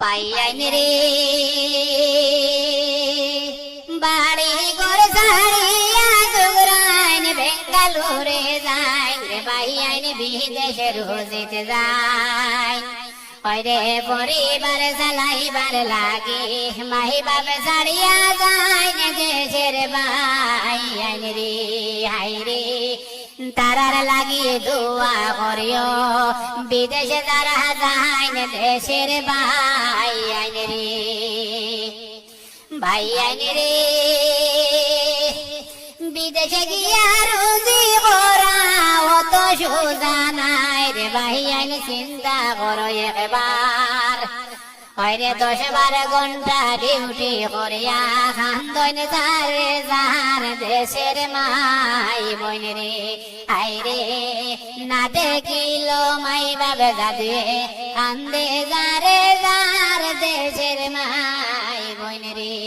ভাই আইন রে বাড়ি ঘর ছাড়িয়া জোগরাইন বেঙ্গালুরে যায় রে ভাই আইন বিদেশে রোজিতে যায় ওরে পরিবার চালাইবার লাগে মাই বাপ ছাড়িয়া যায় দেশের ভাই আইন রে হাই রে তারার লাগিয়ে দোয়া করিও বিদেশে তারা যায় দেশের ভাই আইন রে ভাই আইন রে বিদেশে গিয়া রুজি করা অত সোজা নাই রে ভাই আইন চিন্তা করো একবার হয়রে 10-12 ঘন্টা ডিউটি করিয়া খান্দন তারে যার দেশের মাই বোন রে আই রে না দেখিল মাই বাবে দাদুয়ে কান্দে যারে যার দেশের মাই বোন রে